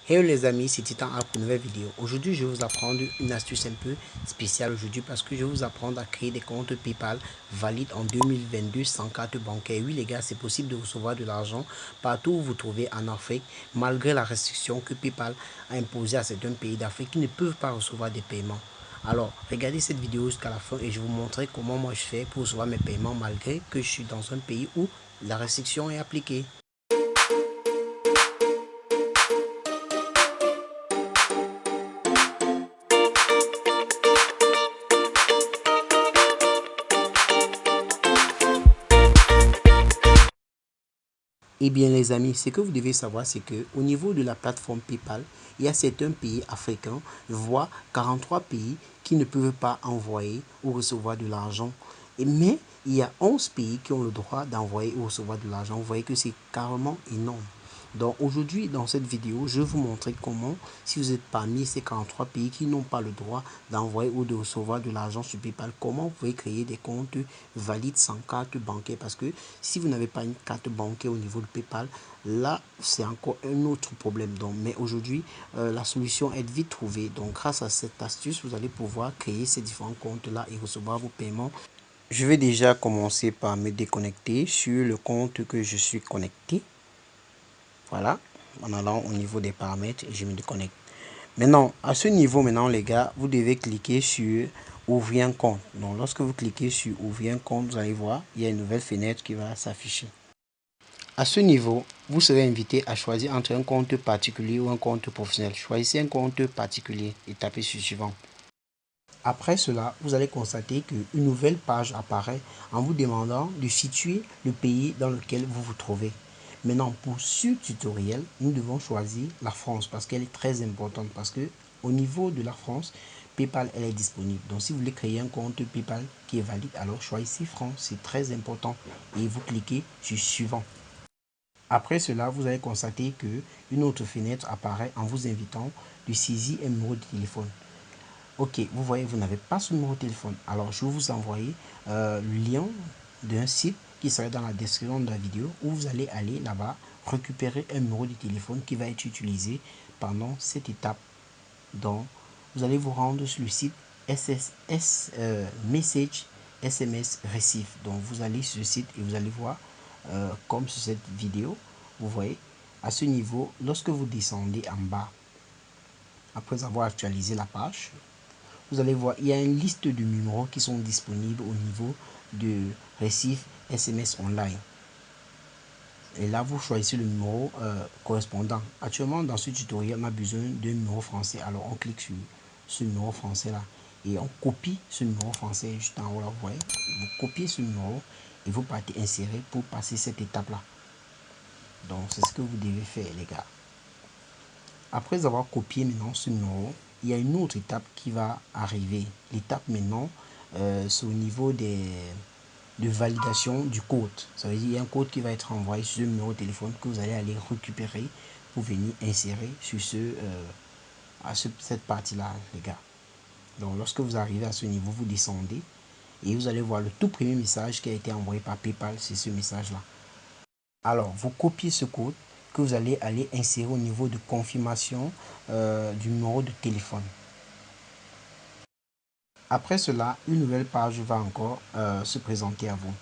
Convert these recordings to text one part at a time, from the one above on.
Hello les amis, c'est Titan pour une nouvelle vidéo. Aujourd'hui, je vais vous apprendre une astuce un peu spéciale aujourd'hui parce que je vais vous apprendre à créer des comptes PayPal valides en 2022 sans carte bancaire. Oui les gars, c'est possible de recevoir de l'argent partout où vous vous trouvez en Afrique malgré la restriction que PayPal a imposée à certains pays d'Afrique qui ne peuvent pas recevoir des paiements. Alors, regardez cette vidéo jusqu'à la fin et je vais vous montrer comment moi je fais pour recevoir mes paiements malgré que je suis dans un pays où la restriction est appliquée. Eh bien les amis, ce que vous devez savoir, c'est que au niveau de la plateforme PayPal, il y a certains pays africains, voire 43 pays qui ne peuvent pas envoyer ou recevoir de l'argent. Mais il y a 11 pays qui ont le droit d'envoyer ou recevoir de l'argent. Vous voyez que c'est carrément énorme. Donc aujourd'hui, dans cette vidéo, je vais vous montrer comment, si vous êtes parmi ces 43 pays qui n'ont pas le droit d'envoyer ou de recevoir de l'argent sur PayPal, comment vous pouvez créer des comptes valides sans carte bancaire. Parce que si vous n'avez pas une carte bancaire au niveau de PayPal, là, c'est encore un autre problème. Donc, mais aujourd'hui, la solution est vite trouvée. Donc, grâce à cette astuce, vous allez pouvoir créer ces différents comptes-là et recevoir vos paiements. Je vais déjà commencer par me déconnecter sur le compte que je suis connecté. Voilà, en allant au niveau des paramètres, je me déconnecte. Maintenant, à ce niveau, maintenant, les gars, vous devez cliquer sur ouvrir un compte. Donc, lorsque vous cliquez sur ouvrir un compte, vous allez voir, il y a une nouvelle fenêtre qui va s'afficher. À ce niveau, vous serez invité à choisir entre un compte particulier ou un compte professionnel. Choisissez un compte particulier et tapez sur suivant. Après cela, vous allez constater qu'une nouvelle page apparaît en vous demandant de situer le pays dans lequel vous vous trouvez. Maintenant, pour ce tutoriel, nous devons choisir la France parce qu'elle est très importante. Parce que au niveau de la France, PayPal elle est disponible. Donc, si vous voulez créer un compte PayPal qui est valide, alors choisissez France. C'est très important. Et vous cliquez sur suivant. Après cela, vous allez constater qu'une autre fenêtre apparaît en vous invitant de saisir un numéro de téléphone. Ok, vous voyez, vous n'avez pas ce numéro de téléphone. Alors, je vais vous envoyer le lien d'un site qui serait dans la description de la vidéo où vous allez aller là-bas récupérer un numéro de téléphone qui va être utilisé pendant cette étape. Donc, vous allez vous rendre sur le site SSS Message SMS Receive. Donc, vous allez sur le site et vous allez voir, comme sur cette vidéo, vous voyez, à ce niveau, lorsque vous descendez en bas, après avoir actualisé la page, vous allez voir, il y a une liste de numéros qui sont disponibles au niveau de Receive SMS Online. Et là, vous choisissez le numéro correspondant. Actuellement, dans ce tutoriel, on a besoin d'un numéro français. Alors, on clique sur ce numéro français-là. Et on copie ce numéro français juste en haut, là, vous voyez. Vous copiez ce numéro et vous partez insérer pour passer cette étape-là. Donc, c'est ce que vous devez faire, les gars. Après avoir copié maintenant ce numéro, il y a une autre étape qui va arriver. L'étape maintenant, c'est au niveau de validation du code. Ça veut dire qu'il y a un code qui va être envoyé sur ce numéro de téléphone que vous allez aller récupérer pour venir insérer sur cette partie-là, les gars. Donc, lorsque vous arrivez à ce niveau, vous descendez et vous allez voir le tout premier message qui a été envoyé par PayPal, c'est ce message-là. Alors, vous copiez ce code que vous allez aller insérer au niveau de confirmation du numéro de téléphone. Après cela, une nouvelle page va encore se présenter à vous.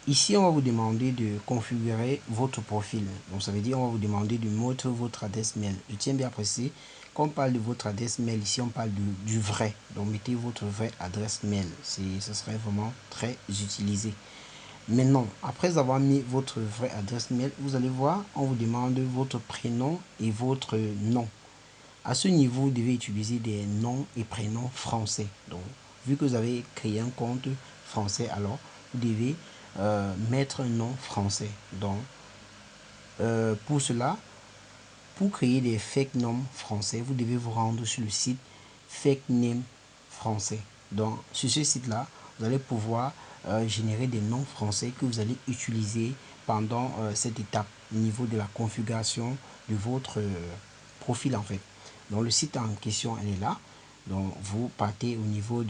Ici, on va vous demander de configurer votre profil. Donc, ça veut dire on va vous demander de mettre votre adresse mail. Je tiens bien à préciser, quand on parle de votre adresse mail, ici, on parle du vrai. Donc, mettez votre vraie adresse mail. Ce serait vraiment très utilisé. Maintenant, après avoir mis votre vraie adresse mail, vous allez voir, on vous demande votre prénom et votre nom. À ce niveau, vous devez utiliser des noms et prénoms français. Donc, vu que vous avez créé un compte français, alors vous devez mettre un nom français. Donc, pour cela, pour créer des fake noms français, vous devez vous rendre sur le site Fake Name Français. Donc, sur ce site-là, vous allez pouvoir générer des noms français que vous allez utiliser pendant cette étape au niveau de la configuration de votre profil en fait. Donc, le site en question, elle est là. Donc, vous partez au niveau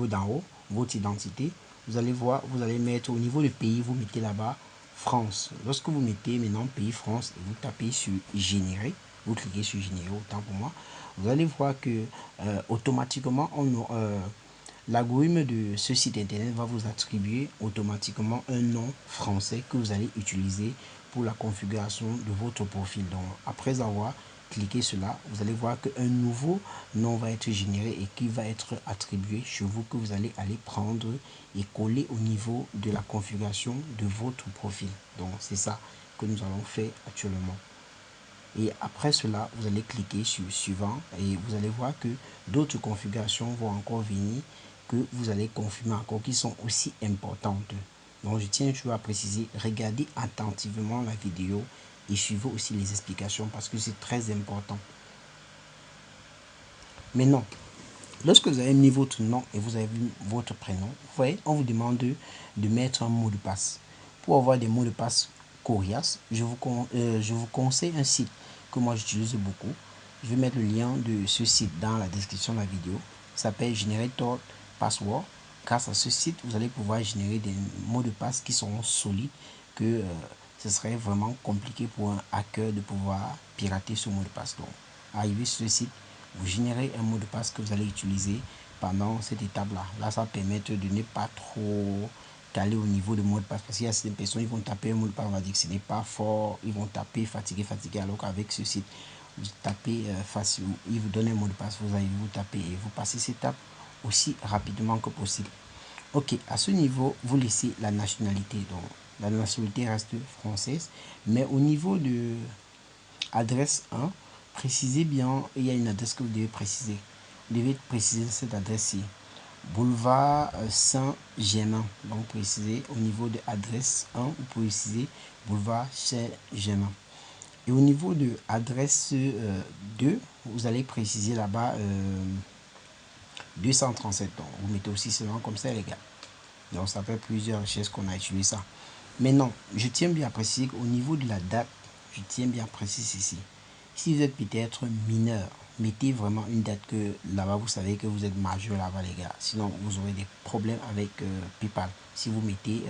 d'en haut, votre identité. Vous allez voir, vous allez mettre au niveau du pays, vous mettez là-bas France. Lorsque vous mettez maintenant pays France et vous tapez sur générer, vous cliquez sur générer, autant pour moi, vous allez voir que automatiquement, l'algorithme de ce site internet va vous attribuer automatiquement un nom français que vous allez utiliser pour la configuration de votre profil. Donc, après avoir cliqué cela, vous allez voir qu'un nouveau nom va être généré et qui va être attribué chez vous, que vous allez aller prendre et coller au niveau de la configuration de votre profil. Donc, c'est ça que nous allons faire actuellement. Et après cela, vous allez cliquer sur suivant et vous allez voir que d'autres configurations vont encore venir, que vous allez confirmer encore, qui sont aussi importantes. Donc je tiens toujours à préciser, regardez attentivement la vidéo et suivez aussi les explications parce que c'est très important. Maintenant, lorsque vous avez mis votre nom et vous avez mis votre prénom, vous voyez, on vous demande de mettre un mot de passe. Pour avoir des mots de passe coriaces, je vous conseille un site que moi j'utilise beaucoup. Je vais mettre le lien de ce site dans la description de la vidéo. Ça s'appelle Generator Password. Grâce à ce site, vous allez pouvoir générer des mots de passe qui seront solides, que ce serait vraiment compliqué pour un hacker de pouvoir pirater ce mot de passe. Donc, arrivé sur ce site, vous générez un mot de passe que vous allez utiliser pendant cette étape-là. Là, ça permet de ne pas trop caler au niveau de mot de passe. Parce qu'il y a certaines personnes, ils vont taper un mot de passe, on va dire que ce n'est pas fort. Ils vont taper fatigué, alors qu'avec ce site, vous tapez facile. Il vous donne un mot de passe, vous allez vous taper et vous passez cette étape aussi rapidement que possible. Ok, à ce niveau, vous laissez la nationalité. Donc, la nationalité reste française. Mais au niveau de adresse 1, précisez bien, il y a une adresse que vous devez préciser. Vous devez préciser cette adresse-ci. Boulevard Saint-Germain. Donc, précisez au niveau de adresse 1, vous précisez Boulevard Saint-Germain. Et au niveau de adresse 2, vous allez préciser là-bas 237. Donc, vous mettez aussi ce nom comme ça, les gars. Donc, ça fait plusieurs recherches qu'on a utilisé ça. Maintenant, je tiens bien à préciser qu'au niveau de la date, je tiens bien à préciser ici. Si vous êtes peut-être mineur, mettez vraiment une date que là-bas, vous savez que vous êtes majeur là-bas, les gars. Sinon, vous aurez des problèmes avec PayPal. Si vous mettez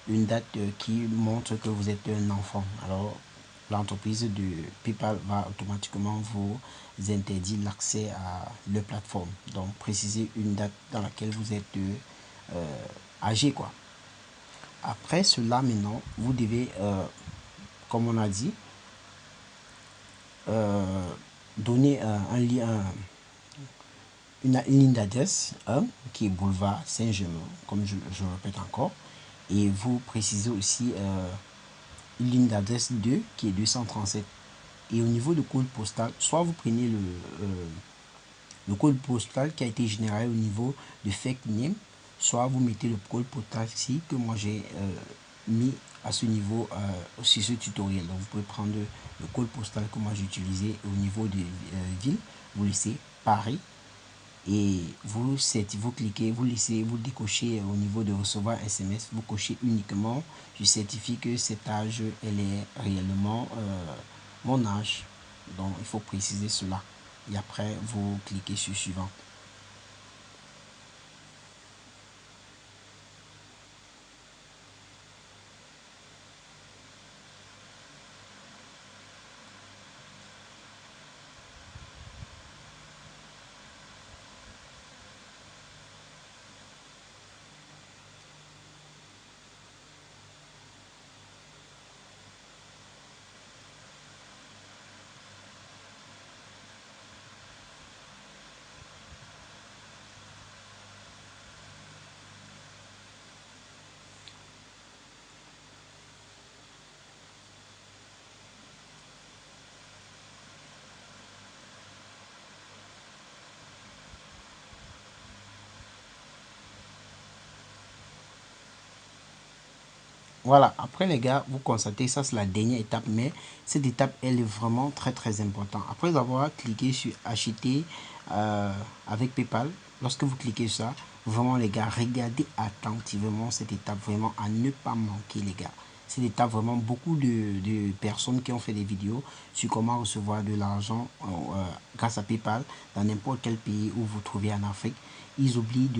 une date qui montre que vous êtes un enfant, alors l'entreprise de PayPal va automatiquement vous interdire l'accès à leur plateforme. Donc, précisez une date dans laquelle vous êtes âgé, quoi. Après cela, maintenant, vous devez, comme on a dit, donner un lien, une ligne d'adresse qui est boulevard Saint-Germain, comme je répète encore. Et vous précisez aussi une ligne d'adresse 2 qui est 237. Et au niveau du code postal, soit vous prenez le code postal qui a été généré au niveau de fake name, soit vous mettez le code postal ici que moi j'ai mis à ce niveau sur ce tutoriel. Donc vous pouvez prendre le code postal que moi j'ai utilisé au niveau de ville, vous laissez Paris et vous cliquez, vous laissez, vous décochez au niveau de recevoir SMS, vous cochez uniquement je certifie que cet âge elle est réellement mon âge. Donc il faut préciser cela et après vous cliquez sur suivant. Voilà, après les gars, vous constatez, ça c'est la dernière étape, mais cette étape, elle est vraiment très très importante. Après avoir cliqué sur acheter avec PayPal, lorsque vous cliquez sur ça, vraiment les gars, regardez attentivement cette étape, vraiment à ne pas manquer les gars. Cette étape, vraiment beaucoup de personnes qui ont fait des vidéos sur comment recevoir de l'argent grâce à PayPal dans n'importe quel pays où vous trouvez en Afrique, ils oublient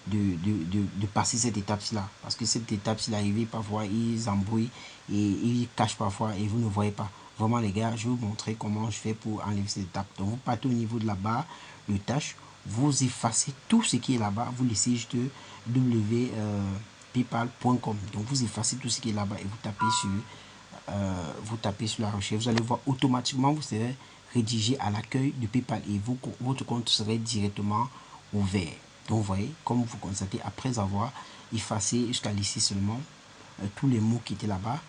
de passer cette étape-là. Parce que cette étape-là, arrive parfois, ils embrouillent et ils cachent parfois et vous ne voyez pas. Vraiment les gars, je vais vous montrer comment je fais pour enlever cette étape. Donc vous partez au niveau de la barre de tâches, vous effacez tout ce qui est là-bas, vous laissez juste www.paypal.com. Donc vous effacez tout ce qui est là-bas et vous tapez sur la recherche. Vous allez voir automatiquement, vous serez rédigé à l'accueil de PayPal et votre compte serait directement ouvert. Donc vous voyez, comme vous constatez, après avoir effacé jusqu'à laisser seulement tous les mots qui étaient là-bas,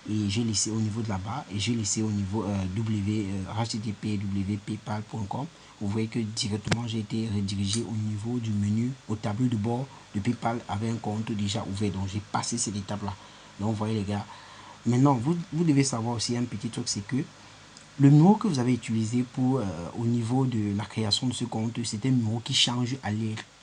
et j'ai laissé au niveau de là-bas et j'ai laissé au niveau http://www.paypal.com. Vous voyez que directement j'ai été redirigé au niveau du menu, au tableau de bord de PayPal avec un compte déjà ouvert. Donc j'ai passé cette étape là. Donc vous voyez les gars, maintenant vous devez savoir aussi un petit truc, c'est que le numéro que vous avez utilisé pour au niveau de la création de ce compte, c'est un numéro qui change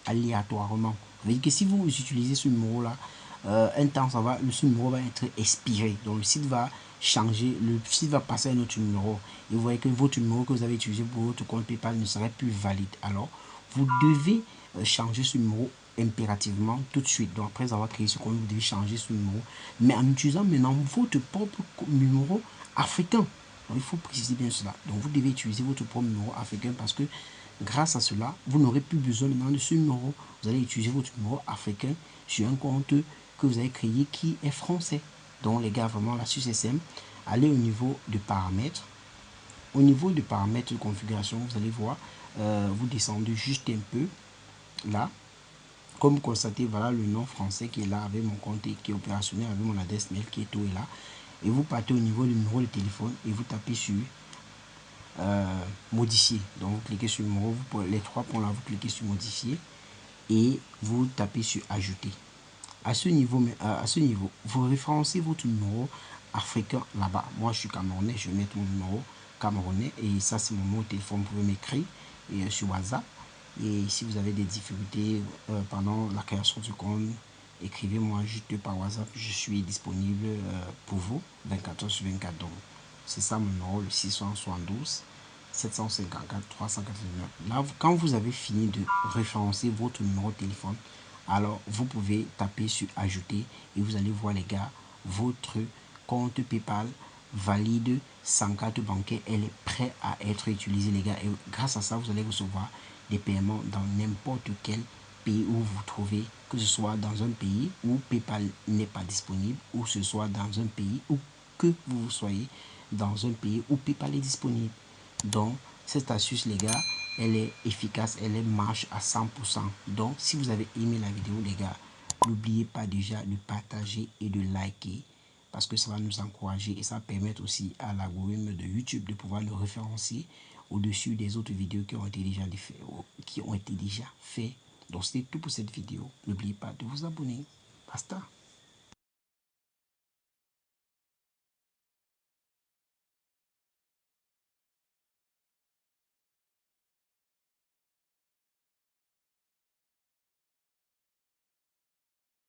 aléatoirement. Vous voyez que si vous utilisez ce numéro là, un temps ce numéro va être expiré. Donc le site va changer, le site va passer à un autre numéro. Et vous voyez que votre numéro que vous avez utilisé pour votre compte PayPal ne serait plus valide. Alors vous devez changer ce numéro impérativement tout de suite. Donc après avoir créé ce compte, vous devez changer ce numéro, mais en utilisant maintenant votre propre numéro africain. Donc, il faut préciser bien cela. Donc vous devez utiliser votre propre numéro africain parce que grâce à cela, vous n'aurez plus besoin maintenant de ce numéro. Vous allez utiliser votre numéro africain sur un compte que vous avez créé qui est français. Donc les gars, vraiment l'astuce c'est simple. Allez au niveau de paramètres. Au niveau de paramètres de configuration, vous allez voir, vous descendez juste un peu là. Comme vous constatez, voilà le nom français qui est là avec mon compte et qui est opérationnel avec mon adresse mail qui est tout est là. Et vous partez au niveau du numéro de téléphone et vous tapez sur modifier. Donc vous cliquez sur le numéro, les trois points là, vous cliquez sur modifier et vous tapez sur ajouter. À ce niveau, vous référencez votre numéro africain là-bas. Moi, je suis camerounais, je vais mettre mon numéro camerounais et ça, c'est mon numéro de téléphone. Vous pouvez m'écrire sur WhatsApp. Et si vous avez des difficultés pendant la création du compte, écrivez-moi juste par WhatsApp. Je suis disponible pour vous 24 heures sur 24. Donc, c'est ça mon numéro, le 672 754 389. Là, quand vous avez fini de référencer votre numéro de téléphone, alors vous pouvez taper sur ajouter et vous allez voir les gars, votre compte PayPal valide sans carte bancaire, elle est prête à être utilisée les gars, et grâce à ça vous allez recevoir des paiements dans n'importe quel pays où vous vous trouvez, que ce soit dans un pays où PayPal n'est pas disponible ou ce soit dans un pays où que vous soyez dans un pays où PayPal est disponible. Donc cette astuce les gars, elle est efficace, elle marche à 100%. Donc si vous avez aimé la vidéo les gars, n'oubliez pas déjà de partager et de liker parce que ça va nous encourager et ça va permettre aussi à l'algorithme de YouTube de pouvoir le référencer au-dessus des autres vidéos qui ont été déjà faites. Donc c'était tout pour cette vidéo. N'oubliez pas de vous abonner. Basta.